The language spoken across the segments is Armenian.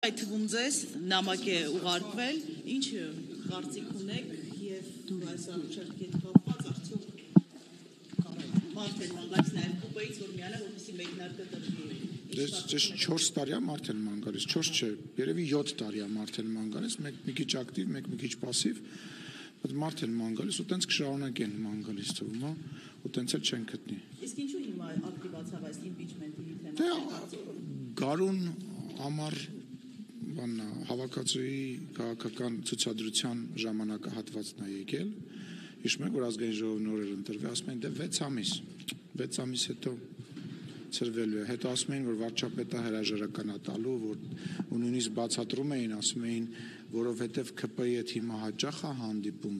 Այդ թվում ձեզ նամակ է ուղարկվել, ինչ կարծիք ունեք եւ այս արժեքի հետ կապված արդյոք Մարտին Մանգալից նաեւ կուպեից որ միանա որպեսզի մեկնարկը տրվի։ Դες 4 տարի է Մարտին Մանգալից, 4 չէ, երևի 7 տարի է Մարտին Մանգալից, մեկ մի քիչ ակտիվ, մեկ մի քիչ пассив, բայց Մարտին Մանգալից ու տենց կշարունակեն Մանգալից թվում է, ու տենց էլ չեն գտնի։ Իսկ ինչու հիմա ակտիվացավ այս իմպիչմենտի թեման։ Դե Գարուն համար բանա հավաքածուի քաղաքական ցուցադրության ժամանակահատվածն է եկել։ Հիշում եք, որ ազգային ժողովի նորեր ընտրվի, ասում են դե 6 ամիս հետո ծրվելու է։ Հետո ասում էին, որ վարչապետը հրաժարական է տալու, որ ու նույնիսկ բացատրում էին, ասում էին, որովհետև ԿՊ-ի հետ հիմա հաճախ է հանդիպում։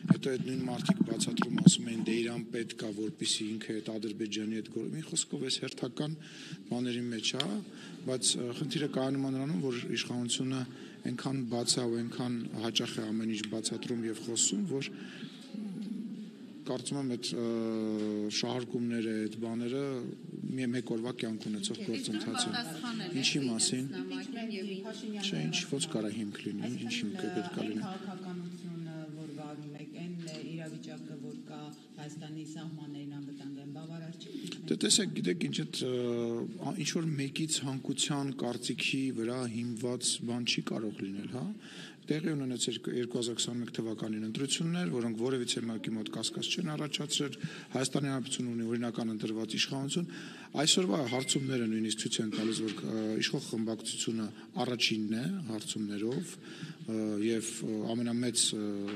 Հետո այդ նույն մարդիկ բացատրում ասում էին, դե իրան պետք է, որպեսզի ինքը այդ Ադրբեջանի հետ գործի։ Մի խոսքով էս հերթական բաների մեջ է, բայց խնդիրը կայանում է նրանում, որ իշխանությունը այնքան բաց է ու այնքան հաճախ է ամեն ինչ բացատրում եւ խոսում, որ կարծում եմ այդ շահարկումները, այդ բաները մեկ օրվա կյանք ունեցող գործընթաց են։ Ինչի մասին։ Չէ, ինչ ոչ կարա հիմք լինի, ինչ հիմք է պետք է լինի։ Քաղաքականությունը, որ վարում եք, այն իրավիճակը, որ կա Հայաստանի սահմաններին անվտանգային բավարար չի։ Դե տեսեք, գիտեք ինչ այդ ինչ որ մեկից հանկության կարծիքի վրա հիմնված բան չի կարող լինել, հա։ Տեղի ունեցել 2021 թվականին ընտրություններ, որոնք որևիցե մեկի մոտ կասկած չեն առաջացրել, Հայաստանի Հանրապետությունը ունի օրինական ընտրված իշխանություն, այսօրվա հարցումները նույնիսկ ցույց են տալիս, որ իշխող խմբակցությունը առաջինն է հարցումներով եւ ամենամեծ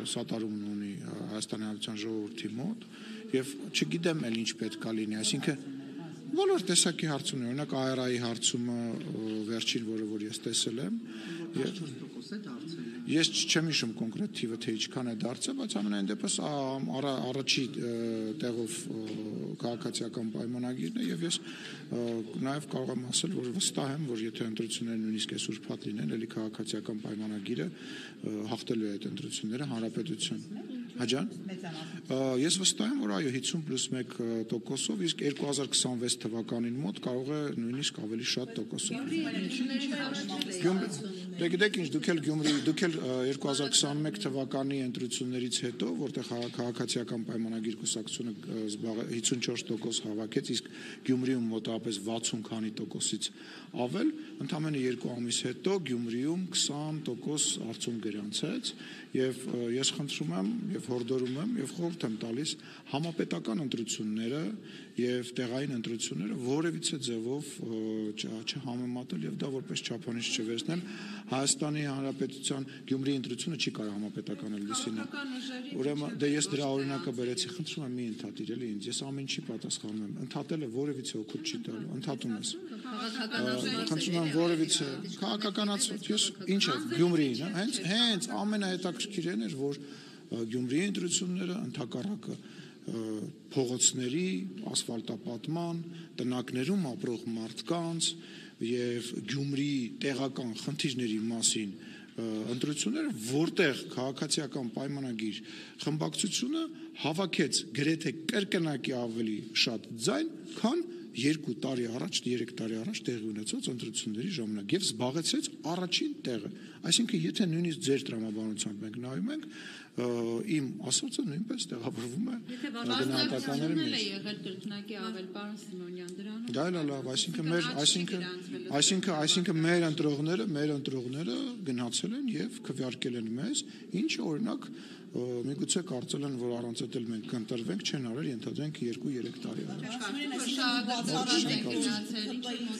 սատարումն ունի Հայաստանի Հանրապետության ժողովրդի մոտ եւ չգիտեմ էլ ինչ պետք է լինի, այսինքն բոլոր տեսակի հարցումներ, օրինակ AR-ի հարցումը վերջին, որը որ ես տեսել եմ, ես չեմ հիշում կոնկրետ թիվը թե ինչքան է դարձել, բայց ամենայն դեպս առաջի տեղով քաղաքացիական պայմանագիրն է եւ ես նաեւ կարող եմ ասել, որ վստահ եմ, որ եթե ընտրությունները նույնիսկ այսօր փաթ լինեն, ելի քաղաքացիական պայմանագիրը հաղթելու է այդ ընտրությունները հանրապետություն։ Հաջան։ Ես վստահ եմ, որ այո 50+1%-ով, իսկ 2026 թվականին մոտ կարող է նույնիսկ ավելի շատ տոկոսով։ Դե գիտեք ինչ, դուք էլ 2021 թվականի ընտրություններից հետո, որտեղ քաղաքացիական պայմանագիր կուսակցությունը 54% հավաքեց, իսկ Գյումրիում մոտավորապես 60 քանի տոկոսից ավել, ընդամենը 2 ամիս հետո Գյումրիում 20% արդյունք գրանցեց, եւ ես խնդրում եմ եւ հորդորում եմ եւ խորհուրդ եմ տալիս համապետական ընտրությունները եւ տեղային ընտրությունները որևիցե ձևով չհամեմատել եւ դա որպես չափանիշ չվերցնել Հայաստանի Հանրապետության Գյումրիի ընտրությունը չի կարող համապետական լույսինը ուրեմն դե ես դրա օրինակը բերեցի խնդրում եմ մի ընդհատիր էլի ինձ ես ամեն ինչի պատասխանում եմ ընդհատելը որևիցե օգուտ չի տալու ընդհատում ես խնդրում եմ որևիցե քաղաքականացված ես ինչ է Գյումրիին հենց ամենահետաքրքիրն էր որ Գյումրիի ընտրությունները ընդհակառակը փողոցների ասֆալտապատման տնակներում ապրող մարդկանց եւ Գյումրիի տեղական խնդիրների մասին ընտրությունները որտեղ քաղաքացիական պայմանագիր խմբակցությունը հավաքեց գրեթե կրկնակի ավելի շատ ձայն քան 2 տարի առաջ, 3 տարի առաջ տեղի ունեցած ընտրությունների ժամանակ եւ զբաղեցրեց առաջին տեղը։ Այսինքն, եթե նույնիսկ ձեր տրամաբանությամբ մենք նայում ենք, իմ ասածը նույնպես տեղավորվում է գնահատականների մեջ։ Եղել կրկնակի ավել, պարոն Սիմոնյան, դրանում։ Դա լավ, այսինքն մեր ընտրողները գնացել են եւ քվեարկել են մեզ, ինչը օրինակ միգուցե կարծել են, որ առանց էլ մենք կընտրվենք, չեն արել, ենթադրենք 2-3 տարի առաջ։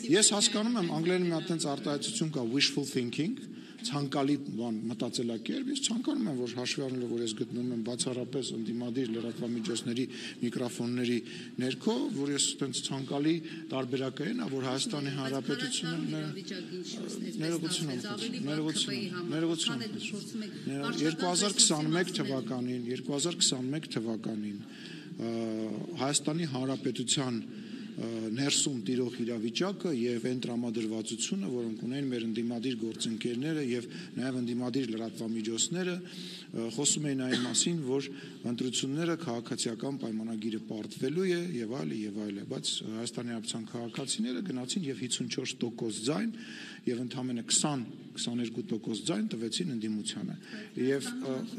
Ես հասկանում եմ, անգլերեն մի հատ այնց արտահայտություն կա wishful thinking, ցանկալի բան մտածելակերպ, ես ցանկանում եմ, որ հաշվի առնելով, որ ես գտնվում եմ բացառապես ընդդիմադիր լրատվամիջոցների միկրոֆոնների ներքո, որ ես այդպես ցանկալի տարբերակային, որ Հայաստանի Հանրապետությունը ներողություն 2021 թվականին Հայաստանի Հանրապետության ներսում տիրող իրավիճակը եւ այն տրամադրվածությունը, որոնք ունեն մեր ընդդիմադիր գործընկերները եւ նաեւ ընդդիմադիր լրատվամիջոցները, խոսում էին այն մասին, որ ընտրությունները քաղաքացիական պայմանագիրը պարտվելու է եւ այլ, բայց Հայաստանի Հանրապետության քաղաքացիները գնացին եւ 54% ձայն եւ ընդամենը 20 22% ձայն տվեցին ընդդիմությանը։ Եվ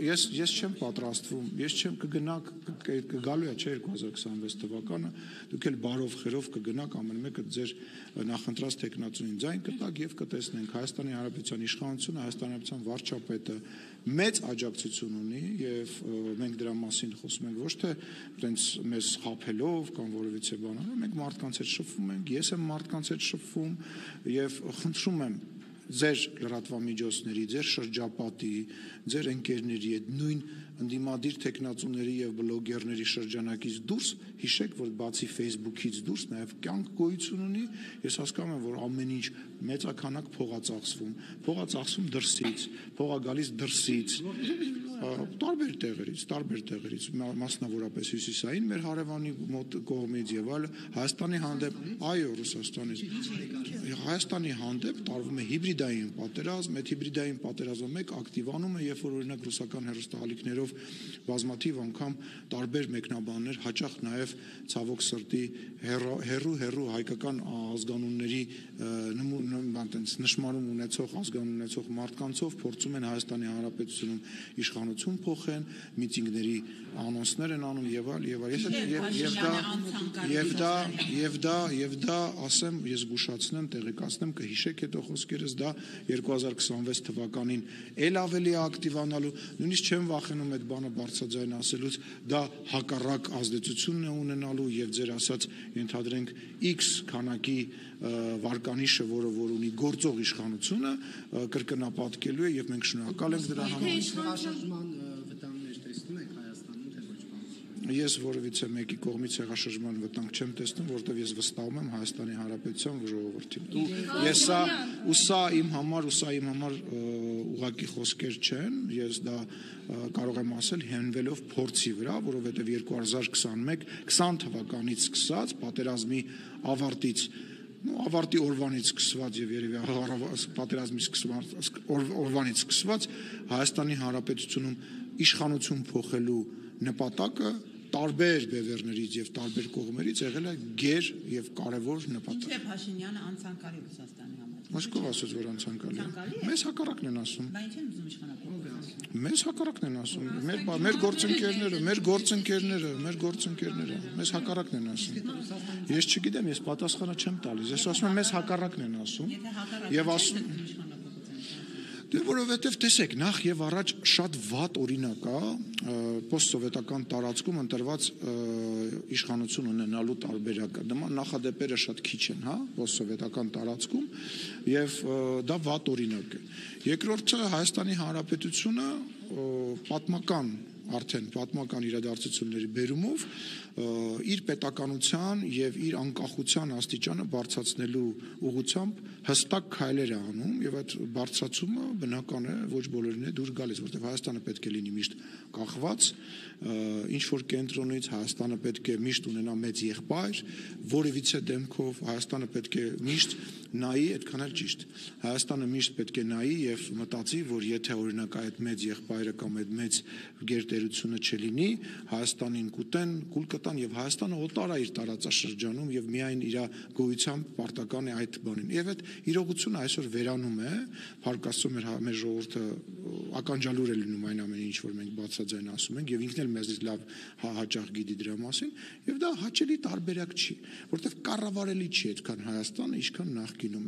ես չեմ պատրաստվում, ես չեմ կգալու է չէ 2026 թվականը, դուք էլ բարով խերով կգնաք ամեն մեկը ձեր նախընտրած տեխնացուին ձայն կտակ եւ կտեսնենք Հայաստանի Հանրապետության իշխանությունը, Հայաստանի Հանրապետության վարչապետը մեծ աջակցություն ունի եւ մենք դրա մասին խոսում ենք ոչ թե այնպես մեզ խափելով կամ որևիցե բանալով, մենք մարդկանց հետ շփվում ենք, ես եմ մարդկանց հետ շփվում եւ խնդրում եմ ձեր լրատվամիջոցների, ձեր շրջապատի, ձեր ընկերների հետ նույն ընդդիմադիր տեխնացուների եւ բլոգերների շրջանակից դուրս հիշեք, որ բացի Facebook-ից դուրս նաեւ կյանք գոյություն ունի, ես հասկանում եմ, որ ամեն ինչ մեծականակ փող է ծախսվում դրսից, փող է գալիս դրսից, տարբեր տեղերից, մասնավորապես հյուսիսային մեր հարևանի մոտ կողմից եւ այլ Հայաստանի հանդեպ, այո, Ռուսաստանից, Հայաստանի հանդեպ տարվում է հիբրիդային պատերազմ, այդ հիբրիդային պատերազմը մեկ ակտիվանում է, երբ որ օրինակ ռուսական հեռուստաալիքներով բազմաթիվ անգամ տարբեր մեկնաբաններ, հաճախ նաեւ ցավոք սրտի հերու հայկական ազգանունների նշմարում ունեցող ազգանուն ունեցող մարդկանցով փորձում են Հայաստանի Հանրապետությունում իշխանություն փոխեն, միտինգների անոնսներ են անում եւ դա ասեմ, ես զգուշացնեմ, տեղեկացնեմ, կհիշեք հետո խոսքերս, դա 2026 թվականին ել ավելի ակտիվանալու, նույնիսկ չեմ վախենում այդ բանը բարձրաձայն ասելուց, դա հակառակ ազդեցություն է ունենալու եւ ձեր ասած ենթադրենք X քանակի վարկանիշը, որը որ ունի գործող իշխանությունը, կրկնապատկելու է եւ մենք շնորհակալ ենք դրա համար։ Ես որևիցե մեկի կողմից հեղաշրջման վտանգ չեմ տեսնում, որովհետև ես վստահում եմ Հայաստանի Հանրապետության ժողովրդին։ Ես սա իմ համար ուղղակի խոսքեր չեն, ես դա կարող եմ ասել հենվելով փորձի վրա, որովհետև 2021-20 թվականից սկսած պատերազմի ավարտի օրվանից սկսված եւ երևի պատերազմի օրվանից սկսված Հայաստանի Հանրապետությունում իշխանություն փոխելու նպատակը տարբեր բևեռներից եւ տարբեր կողմերից եղել է գեր եւ կարեւոր նպատակ։ Ինչեւ Փաշինյանը անցանկալի Ռուսաստանի համար։ Մոսկով ասաց, որ անցանկալի է։ Մեզ հակառակն են ասում։ Բայց ինչ են ուզում իշխանապետը։ Մեզ հակառակն են ասում։ Մեր գործընկերները մեզ հակառակն են ասում։ Ես չգիտեմ, ես պատասխանը չեմ տալիս։ Ես ասում եմ, մեզ հակառակն են ասում։ Եվ ասում որովհետև տեսեք, նախ եւ առաջ շատ վատ օրինակ է պոստսովետական տարածքում ընտրված իշխանություն ունենալու տարբերակը։ Նման նախադեպերը շատ քիչ են, հա, պոստսովետական տարածքում եւ դա վատ օրինակ է։ Երկրորդը Հայաստանի Հանրապետությունը պատմական իրադարձությունների բերումով իր պետականության եւ իր անկախության աստիճանը բարձրացնելու ուղղությամբ հստակ քայլեր է անում եւ այդ բարձրացումը բնական է ոչ բոլորին է դուր գալիս, որտեղ Հայաստանը պետք է լինի միշտ կախված, ինչ որ կենտրոնից Հայաստանը պետք է միշտ ունենա մեծ եղբայր, որևիցե դեմքով Հայաստանը պետք է միշտ նայի, այդքան էլ ճիշտ։ Հայաստանը միշտ պետք է նայի եւ մտածի, որ եթե օրինակ այդ մեծ եղբայրը կամ այդ մեծ գերտերությունը չլինի, Հայաստանին կուտեն, կուլ կտան եւ Հայաստանը օտար է իր տարածաշրջանում եւ միայն իր գոյությամբ պարտական է այդ բանին։ Եվ այդ իրողությունը այսօր վերանում է, փառք Աստծո մեր ժողովուրդը ականջալուր է լինում այն ամենին, ինչ որ մենք բացաձայն ասում ենք եւ ինքն էլ մեզից լավ հաճախ գիտի դրա մասին եւ դա հաճելի տարբերակ չի, որովհետեւ կառավարելի չի այդքան Հայաստանը, ինչքան նախկինում։